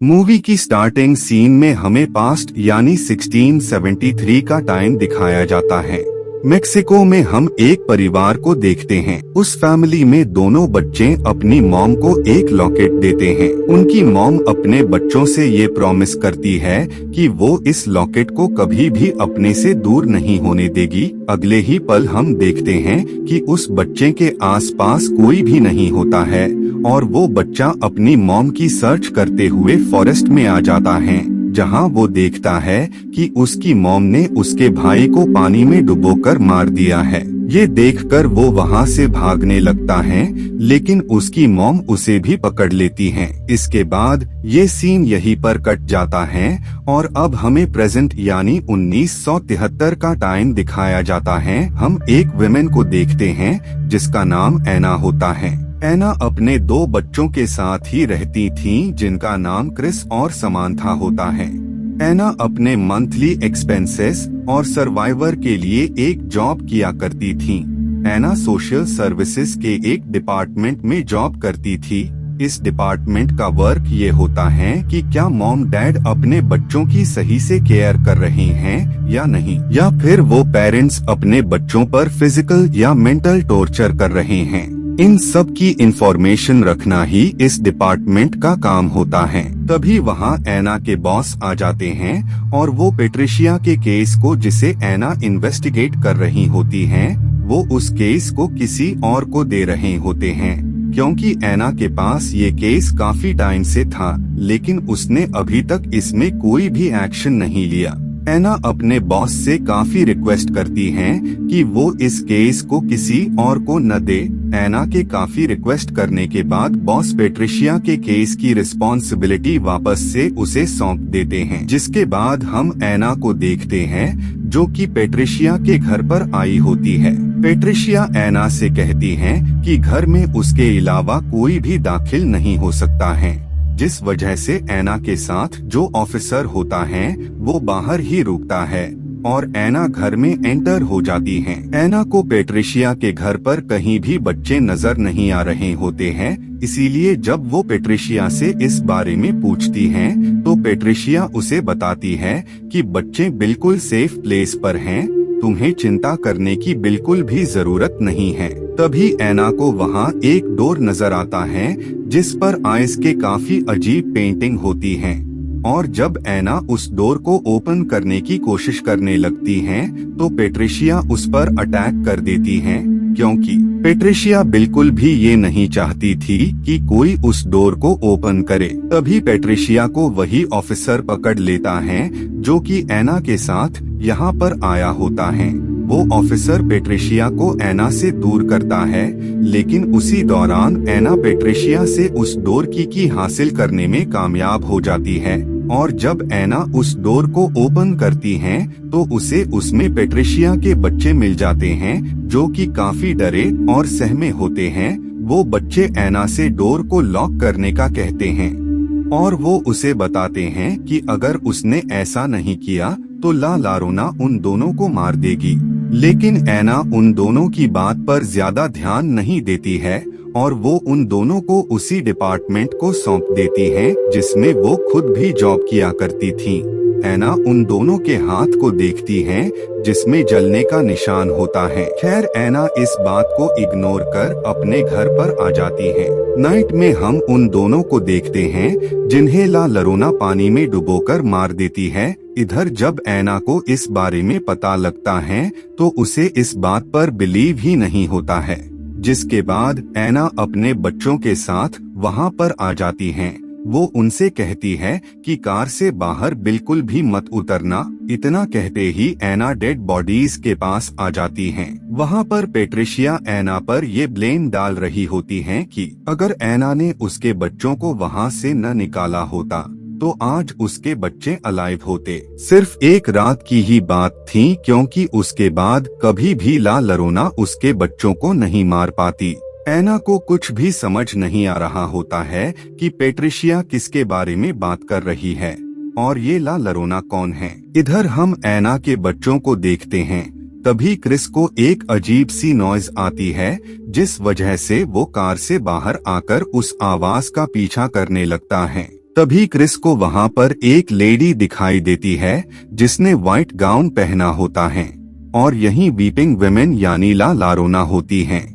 Movie की starting scene में हमें पास्ट यानी 1673 का टाइम दिखाया जाता है। मेक्सिको में हम एक परिवार को देखते हैं। उस फैमिली में दोनों बच्चे अपनी मॉम को एक लॉकेट देते हैं। उनकी मॉम अपने बच्चों से ये प्रॉमिस करती है कि वो इस लॉकेट को कभी भी अपने से दूर नहीं होने देगी। अगले ही पल हम देखते हैं कि उस बच्चे के आसपास कोई भी नहीं होता है और वो बच्चा अपनी मॉम की सर्च करते हुए फॉरेस्ट में आ जाता है, जहां वो देखता है कि उसकी मॉम ने उसके भाई को पानी में डुबोकर मार दिया है। ये देखकर वो वहां से भागने लगता है, लेकिन उसकी मॉम उसे भी पकड़ लेती है। इसके बाद ये सीन यहीं पर कट जाता है और अब हमें प्रेजेंट यानी 1973 का टाइम दिखाया जाता है। हम एक वुमेन को देखते हैं जिसका नाम एना होता है। एना अपने दो बच्चों के साथ ही रहती थीं, जिनका नाम क्रिस और समांथा होता है। एना अपने मंथली एक्सपेंसेस और सर्वाइवर के लिए एक जॉब किया करती थीं। एना सोशल सर्विसेज के एक डिपार्टमेंट में जॉब करती थी। इस डिपार्टमेंट का वर्क ये होता है कि क्या मॉम डैड अपने बच्चों की सही से केयर कर रहे हैं या नहीं, या फिर वो पेरेंट्स अपने बच्चों पर फिजिकल या मेंटल टॉर्चर कर रहे हैं। इन सब की इंफॉर्मेशन रखना ही इस डिपार्टमेंट का काम होता है। तभी वहाँ एना के बॉस आ जाते हैं और वो पेट्रिशिया के केस को, जिसे एना इन्वेस्टिगेट कर रही होती हैं, वो उस केस को किसी और को दे रहे होते हैं। क्योंकि एना के पास ये केस काफी टाइम से था, लेकिन उसने अभी तक इसमें कोई भी एक्शन नहीं लिया। एना अपने बॉस से काफी रिक्वेस्ट करती हैं कि वो इस केस को किसी और को न दे। एना के काफी रिक्वेस्ट करने के बाद बॉस पेट्रिशिया के केस की रिस्पॉन्सिबिलिटी वापस से उसे सौंप देते हैं। जिसके बाद हम एना को देखते हैं जो कि पेट्रिशिया के घर पर आई होती है। पेट्रिशिया एना से कहती है कि घर में उसके अलावा कोई भी दाखिल नहीं हो सकता है, जिस वजह से एना के साथ जो ऑफिसर होता है वो बाहर ही रुकता है और एना घर में एंटर हो जाती है। एना को पेट्रिशिया के घर पर कहीं भी बच्चे नजर नहीं आ रहे होते हैं, इसीलिए जब वो पेट्रिशिया से इस बारे में पूछती हैं, तो पेट्रिशिया उसे बताती है कि बच्चे बिल्कुल सेफ प्लेस पर हैं, तुम्हें चिंता करने की बिल्कुल भी जरूरत नहीं है। तभी एना को वहाँ एक डोर नजर आता है जिस पर आइस के काफी अजीब पेंटिंग होती हैं, और जब एना उस डोर को ओपन करने की कोशिश करने लगती है तो पेट्रिशिया उस पर अटैक कर देती है, क्योंकि पेट्रिशिया बिल्कुल भी ये नहीं चाहती थी कि कोई उस डोर को ओपन करे। तभी पेट्रिशिया को वही ऑफिसर पकड़ लेता है जो कि एना के साथ यहाँ पर आया होता है। वो ऑफिसर पेट्रिशिया को एना से दूर करता है, लेकिन उसी दौरान एना पेट्रिशिया से उस डोर की हासिल करने में कामयाब हो जाती है, और जब एना उस डोर को ओपन करती है तो उसे उसमें पेट्रिशिया के बच्चे मिल जाते हैं जो कि काफी डरे और सहमे होते हैं। वो बच्चे एना से डोर को लॉक करने का कहते हैं और वो उसे बताते हैं कि अगर उसने ऐसा नहीं किया तो ला लारोना उन दोनों को मार देगी। लेकिन एना उन दोनों की बात पर ज्यादा ध्यान नहीं देती है और वो उन दोनों को उसी डिपार्टमेंट को सौंप देती है जिसमें वो खुद भी जॉब किया करती थी। एना उन दोनों के हाथ को देखती है जिसमें जलने का निशान होता है। खैर एना इस बात को इग्नोर कर अपने घर पर आ जाती है। नाइट में हम उन दोनों को देखते हैं जिन्हें ला लरोना पानी में डुबोकर मार देती है। इधर जब एना को इस बारे में पता लगता है तो उसे इस बात पर बिलीव ही नहीं होता है, जिसके बाद एना अपने बच्चों के साथ वहाँ पर आ जाती हैं। वो उनसे कहती है कि कार से बाहर बिल्कुल भी मत उतरना। इतना कहते ही एना डेड बॉडीज के पास आ जाती हैं। वहाँ पर पेट्रिशिया एना पर ये ब्लेम डाल रही होती हैं कि अगर एना ने उसके बच्चों को वहाँ से न निकाला होता तो आज उसके बच्चे अलाइव होते। सिर्फ एक रात की ही बात थी, क्योंकि उसके बाद कभी भी ला लरोना उसके बच्चों को नहीं मार पाती। एना को कुछ भी समझ नहीं आ रहा होता है कि पेट्रिशिया किसके बारे में बात कर रही है और ये ला लरोना कौन है। इधर हम एना के बच्चों को देखते हैं। तभी क्रिस को एक अजीब सी नॉइज आती है, जिस वजह से वो कार से बाहर आकर उस आवाज का पीछा करने लगता है। तभी क्रिस को वहां पर एक लेडी दिखाई देती है जिसने व्हाइट गाउन पहना होता है और यही वीपिंग विमेन यानी ला लारोना होती हैं।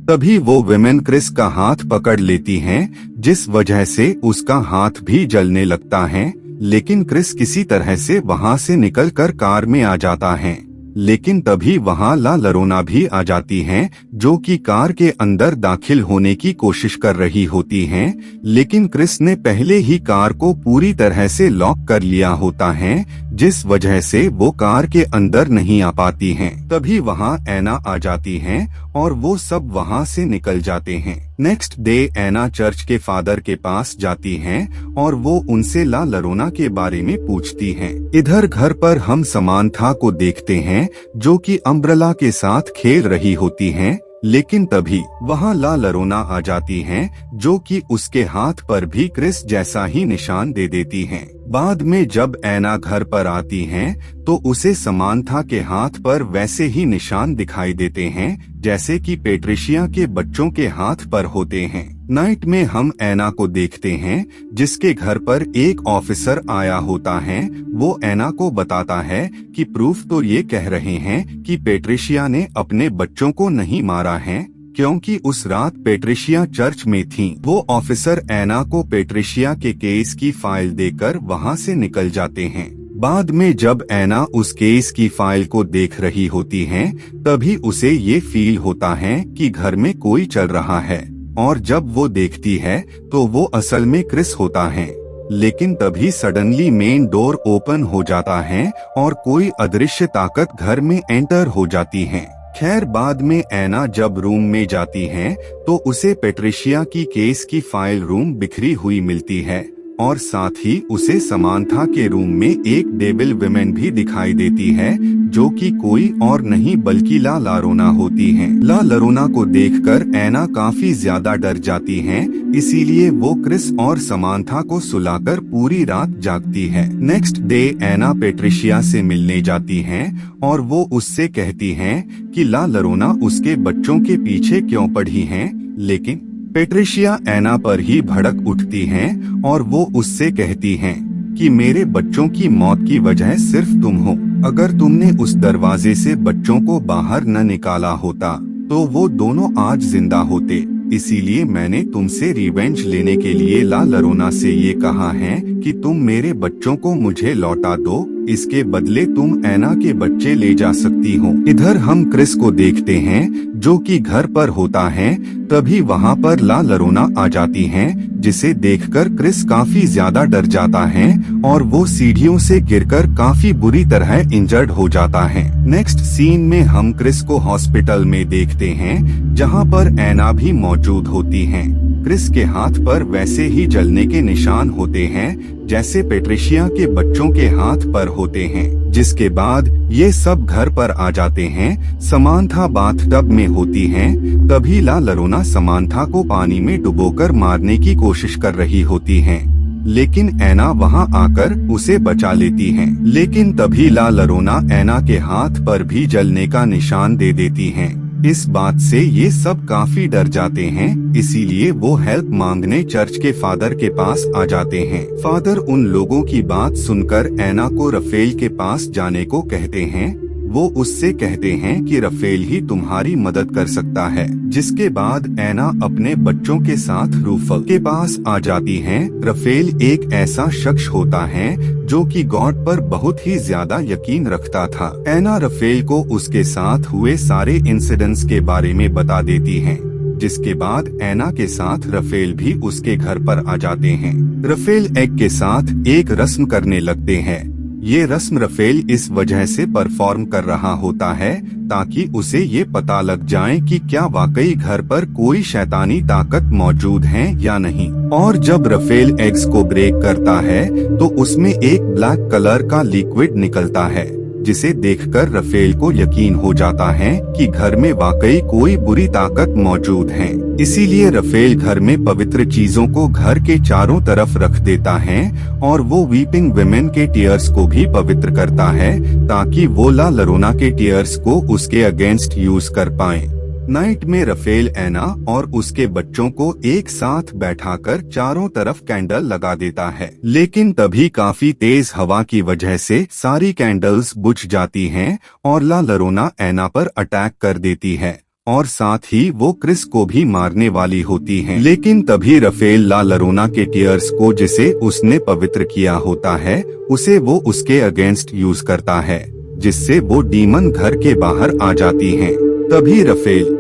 तभी वो विमेन क्रिस का हाथ पकड़ लेती हैं, जिस वजह से उसका हाथ भी जलने लगता है। लेकिन क्रिस किसी तरह से वहां से निकलकर कार में आ जाता है। लेकिन तभी वहां ला लरोना भी आ जाती हैं, जो कि कार के अंदर दाखिल होने की कोशिश कर रही होती हैं। लेकिन क्रिस ने पहले ही कार को पूरी तरह से लॉक कर लिया होता है, जिस वजह से वो कार के अंदर नहीं आ पाती हैं। तभी वहां एना आ जाती हैं और वो सब वहां से निकल जाते हैं। नेक्स्ट डे एना चर्च के फादर के पास जाती हैं और वो उनसे ला लरोना के बारे में पूछती हैं। इधर घर पर हम समांथा को देखते हैं, जो कि अम्ब्रेला के साथ खेल रही होती हैं। लेकिन तभी वहां ला लरोना आ जाती हैं, जो कि उसके हाथ पर भी क्रिस जैसा ही निशान दे देती हैं। बाद में जब एना घर पर आती हैं, तो उसे समांथा के हाथ पर वैसे ही निशान दिखाई देते हैं जैसे कि पेट्रिशिया के बच्चों के हाथ पर होते हैं। नाइट में हम एना को देखते हैं, जिसके घर पर एक ऑफिसर आया होता है। वो एना को बताता है कि प्रूफ तो ये कह रहे हैं कि पेट्रिशिया ने अपने बच्चों को नहीं मारा है, क्योंकि उस रात पेट्रिशिया चर्च में थी। वो ऑफिसर एना को पेट्रिशिया के केस की फाइल देकर वहां से निकल जाते हैं। बाद में जब एना उस केस की फाइल को देख रही होती हैं, तभी उसे ये फील होता है कि घर में कोई चल रहा है। और जब वो देखती है तो वो असल में क्रिस होता है। लेकिन तभी सडनली मेन डोर ओपन हो जाता है और कोई अदृश्य ताकत घर में एंटर हो जाती है। खैर बाद में एना जब रूम में जाती है तो उसे पेट्रिशिया की केस की फाइल रूम बिखरी हुई मिलती है और साथ ही उसे समांथा के रूम में एक डेविल विमेन भी दिखाई देती है, जो कि कोई और नहीं बल्कि ला लारोना होती हैं। ला लारोना को देखकर एना काफी ज्यादा डर जाती हैं, इसीलिए वो क्रिस और समांथा को सुलाकर पूरी रात जागती है। नेक्स्ट डे एना पेट्रिशिया से मिलने जाती हैं और वो उससे कहती हैं कि ला लारोना उसके बच्चों के पीछे क्यों पड़ी हैं। लेकिन पेट्रिशिया एना पर ही भड़क उठती हैं और वो उससे कहती हैं कि मेरे बच्चों की मौत की वजह सिर्फ तुम हो। अगर तुमने उस दरवाजे से बच्चों को बाहर न निकाला होता तो वो दोनों आज जिंदा होते। इसीलिए मैंने तुमसे रिवेंज लेने के लिए ला लारोना से ये कहा है कि तुम मेरे बच्चों को मुझे लौटा दो, इसके बदले तुम एना के बच्चे ले जा सकती हो। इधर हम क्रिस को देखते हैं, जो कि घर पर होता है। तभी वहां पर ला लारोना आ जाती हैं, जिसे देखकर क्रिस काफी ज्यादा डर जाता है और वो सीढ़ियों से गिरकर काफी बुरी तरह इंजर्ड हो जाता है। नेक्स्ट सीन में हम क्रिस को हॉस्पिटल में देखते हैं, जहां पर एना भी मौजूद होती हैं। क्रिस के हाथ पर वैसे ही जलने के निशान होते हैं जैसे पेट्रिशिया के बच्चों के हाथ पर होते हैं। जिसके बाद ये सब घर पर आ जाते हैं। समांथा बाथटब में होती हैं। तभी ला लारोना समांथा को पानी में डुबोकर मारने की कोशिश कर रही होती हैं, लेकिन एना वहां आकर उसे बचा लेती हैं। लेकिन तभी ला लारोना एना के हाथ पर भी जलने का निशान दे देती हैं। इस बात से ये सब काफी डर जाते हैं, इसीलिए वो हेल्प मांगने चर्च के फादर के पास आ जाते हैं। फादर उन लोगों की बात सुनकर एना को रफेल के पास जाने को कहते हैं। वो उससे कहते हैं कि रफेल ही तुम्हारी मदद कर सकता है। जिसके बाद एना अपने बच्चों के साथ रूफल के पास आ जाती हैं। रफेल एक ऐसा शख्स होता है जो कि गॉड पर बहुत ही ज्यादा यकीन रखता था। एना रफेल को उसके साथ हुए सारे इंसिडेंट्स के बारे में बता देती है। जिसके बाद एना के साथ रफेल भी उसके घर पर आ जाते हैं। रफेल एग के साथ एक रस्म करने लगते हैं। ये रस्म रफेल इस वजह से परफॉर्म कर रहा होता है ताकि उसे ये पता लग जाए कि क्या वाकई घर पर कोई शैतानी ताकत मौजूद है या नहीं। और जब रफेल एग्स को ब्रेक करता है तो उसमें एक ब्लैक कलर का लिक्विड निकलता है, जिसे देखकर रफेल को यकीन हो जाता है कि घर में वाकई कोई बुरी ताकत मौजूद है। इसीलिए रफेल घर में पवित्र चीजों को घर के चारों तरफ रख देता है और वो वीपिंग विमेन के टीयर्स को भी पवित्र करता है ताकि वो ला लारोना के टीयर्स को उसके अगेंस्ट यूज कर पाए। नाइट में रफेल एना और उसके बच्चों को एक साथ बैठाकर चारों तरफ कैंडल लगा देता है, लेकिन तभी काफी तेज हवा की वजह से सारी कैंडल्स बुझ जाती हैं और ला लोरेना एना पर अटैक कर देती है और साथ ही वो क्रिस को भी मारने वाली होती हैं। लेकिन तभी रफेल ला लोरेना के टीयर्स को, जिसे उसने पवित्र किया होता है, उसे वो उसके अगेंस्ट यूज करता है, जिससे वो डीमन घर के बाहर आ जाती हैं। तभी रफेल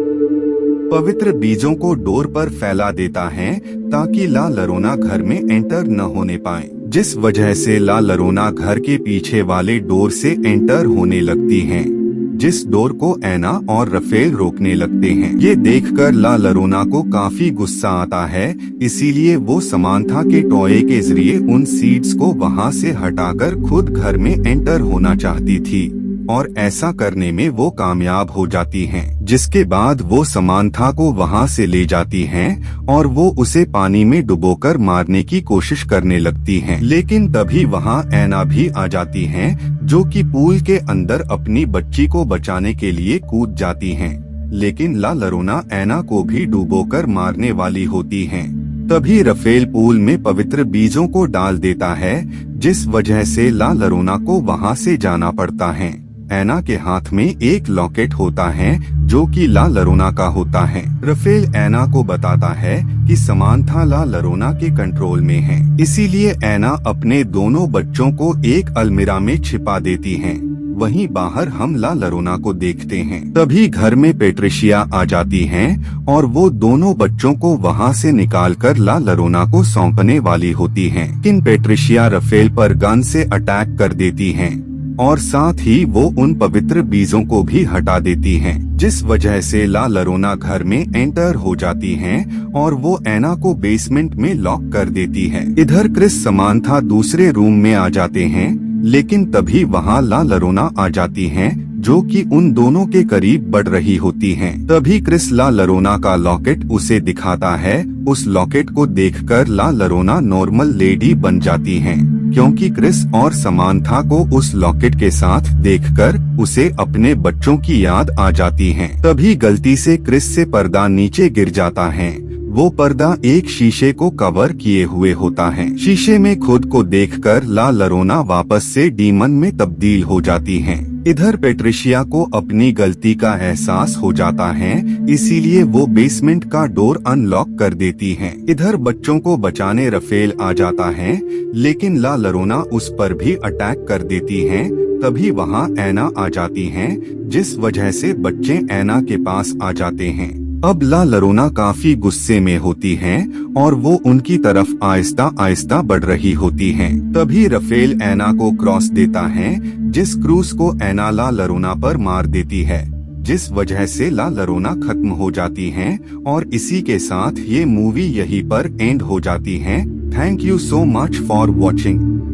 पवित्र बीजों को डोर पर फैला देता है ताकि ला लोरेना घर में एंटर न होने पाए, जिस वजह से ला लोरेना घर के पीछे वाले डोर से एंटर होने लगती हैं, जिस डोर को एना और रफेल रोकने लगते हैं। ये देखकर ला लोरेना को काफी गुस्सा आता है, इसीलिए वो समांथा के टॉय के जरिए उन सीड्स को वहाँ से हटाकर खुद घर में एंटर होना चाहती थी और ऐसा करने में वो कामयाब हो जाती हैं, जिसके बाद वो समांथा को वहाँ से ले जाती हैं और वो उसे पानी में डुबोकर मारने की कोशिश करने लगती हैं। लेकिन तभी वहाँ एना भी आ जाती हैं, जो कि पूल के अंदर अपनी बच्ची को बचाने के लिए कूद जाती हैं। लेकिन ला लोरेना एना को भी डुबोकर मारने वाली होती हैं। तभी रफेल पूल में पवित्र बीजों को डाल देता है, जिस वजह से ला लोरेना को वहाँ से जाना पड़ता है। एना के हाथ में एक लॉकेट होता है जो कि ला लोरेना का होता है। रफेल एना को बताता है कि समांथा ला लोरेना के कंट्रोल में है, इसीलिए एना अपने दोनों बच्चों को एक अलमीरा में छिपा देती है। वहीं बाहर हम ला लोरेना को देखते हैं। तभी घर में पेट्रिशिया आ जाती हैं और वो दोनों बच्चों को वहाँ से निकालकर ला लोरेना को सौंपने वाली होती हैं। लेकिन पेट्रिशिया रफेल पर गन से अटैक कर देती हैं और साथ ही वो उन पवित्र बीजों को भी हटा देती हैं, जिस वजह से ला लोरेना घर में एंटर हो जाती हैं और वो एना को बेसमेंट में लॉक कर देती है। इधर क्रिस समांथा दूसरे रूम में आ जाते हैं, लेकिन तभी वहाँ ला लोरेना आ जाती हैं, जो कि उन दोनों के करीब बढ़ रही होती हैं। तभी क्रिस ला लोरेना का लॉकेट उसे दिखाता है। उस लॉकेट को देखकर ला लोरेना नॉर्मल लेडी बन जाती हैं, क्योंकि क्रिस और समांथा को उस लॉकेट के साथ देखकर उसे अपने बच्चों की याद आ जाती है। तभी गलती से क्रिस से पर्दा नीचे गिर जाता है। वो पर्दा एक शीशे को कवर किए हुए होता है। शीशे में खुद को देखकर ला लोरेना वापस से डीमन में तब्दील हो जाती हैं। इधर पेट्रिशिया को अपनी गलती का एहसास हो जाता है, इसीलिए वो बेसमेंट का डोर अनलॉक कर देती हैं। इधर बच्चों को बचाने रफेल आ जाता है, लेकिन ला लोरेना उस पर भी अटैक कर देती हैं। तभी वहाँ एना आ जाती हैं, जिस वजह से बच्चे एना के पास आ जाते हैं। अब ला लोरेना काफी गुस्से में होती हैं और वो उनकी तरफ आहिस्ता आहिस्ता बढ़ रही होती हैं। तभी रफेल एना को क्रॉस देता है, जिस क्रूस को एना ला लोरेना पर मार देती है, जिस वजह से ला लोरेना खत्म हो जाती हैं और इसी के साथ ये मूवी यहीं पर एंड हो जाती है। Thank you so much for watching.